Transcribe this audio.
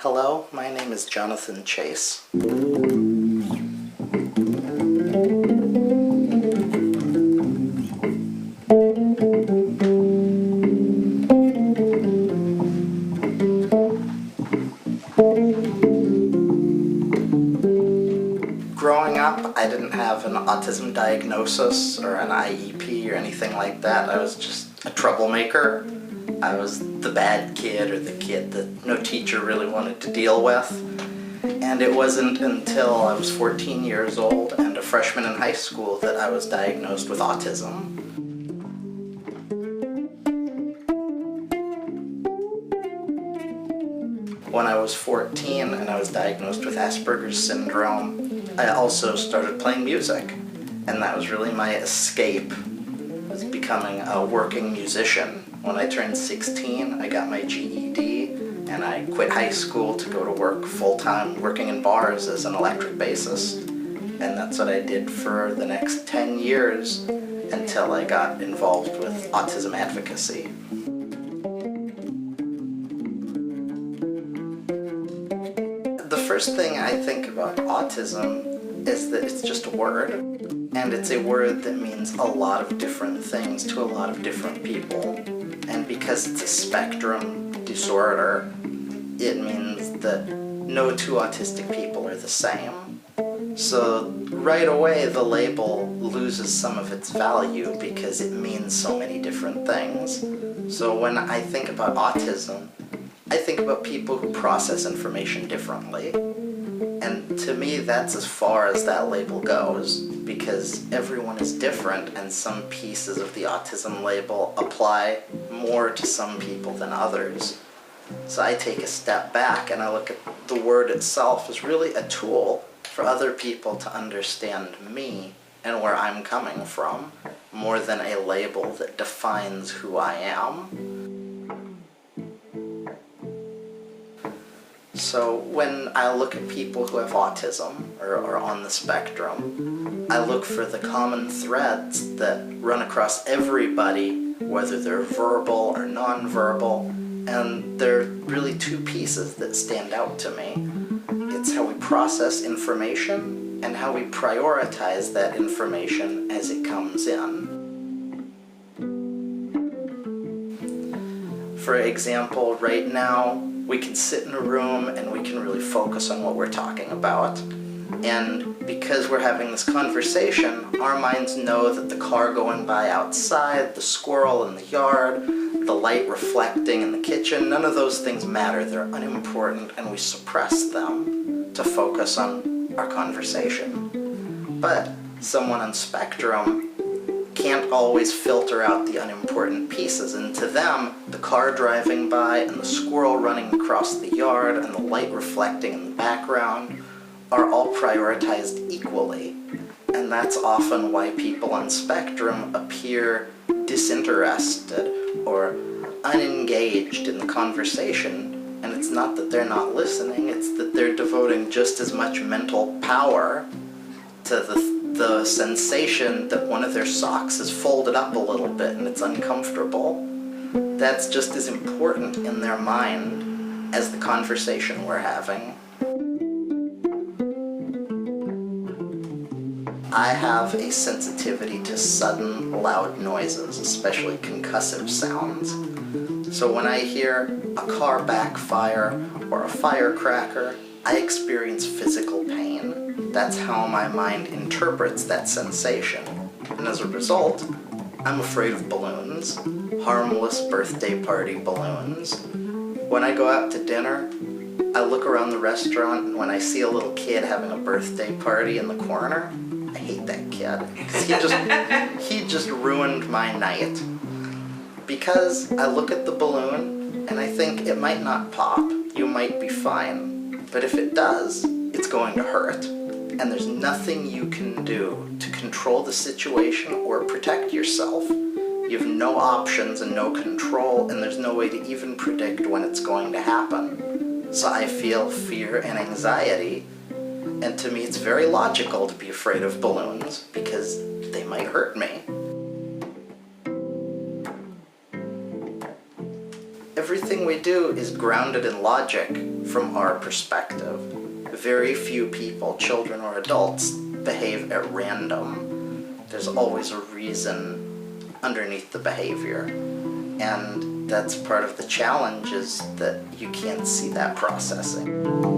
Hello, my name is Jonathan Chase. Growing up, I didn't have an autism diagnosis or an IEP or anything like that. I was just a troublemaker. I was the bad kid, or the kid that no teacher really wanted to deal with. And it wasn't until I was 14 years old and a freshman in high school that I was diagnosed with autism. When I was 14 and I was diagnosed with Asperger's syndrome, I also started playing music. And that was really my escape, was becoming a working musician. When I turned 16, I got my GED, and I quit high school to go to work full-time working in bars as an electric bassist. And that's what I did for the next 10 years until I got involved with autism advocacy. The first thing I think about autism is that it's just a word, and it's a word that means a lot of different things to a lot of different people. And because it's a spectrum disorder, it means that no two autistic people are the same. So right away the label loses some of its value because it means so many different things. So when I think about autism, I think about people who process information differently. And to me, that's as far as that label goes, because everyone is different and some pieces of the autism label apply more to some people than others. So I take a step back and I look at the word itself as really a tool for other people to understand me and where I'm coming from, more than a label that defines who I am. So when I look at people who have autism or are on the spectrum, I look for the common threads that run across everybody, whether they're verbal or nonverbal, and there are really two pieces that stand out to me. It's how we process information and how we prioritize that information as it comes in. For example, right now, we can sit in a room and we can really focus on what we're talking about. And because we're having this conversation, our minds know that the car going by outside, the squirrel in the yard, the light reflecting in the kitchen, none of those things matter. They're unimportant, and we suppress them to focus on our conversation. But someone on spectrum can't always filter out the unimportant pieces, and to them, the car driving by and the squirrel running across the yard and the light reflecting in the background are all prioritized equally. And that's often why people on spectrum appear disinterested or unengaged in the conversation. And it's not that they're not listening, it's that they're devoting just as much mental power to the sensation that one of their socks is folded up a little bit and it's uncomfortable. That's just as important in their mind as the conversation we're having. I have a sensitivity to sudden, loud noises, especially concussive sounds. So when I hear a car backfire or a firecracker, I experience physical pain. That's how my mind interprets that sensation. And as a result, I'm afraid of balloons, harmless birthday party balloons. When I go out to dinner, I look around the restaurant, and when I see a little kid having a birthday party in the corner, I hate that kid, because he just ruined my night. Because I look at the balloon, and I think it might not pop, you might be fine. But if it does, it's going to hurt. And there's nothing you can do to control the situation or protect yourself. You have no options and no control, and there's no way to even predict when it's going to happen. So I feel fear and anxiety, and to me it's very logical to be afraid of balloons because they might hurt me. everything we do is grounded in logic from our perspective. Very few people, children or adults, behave at random. There's always a reason underneath the behavior. And that's part of the challenge, is that you can't see that processing.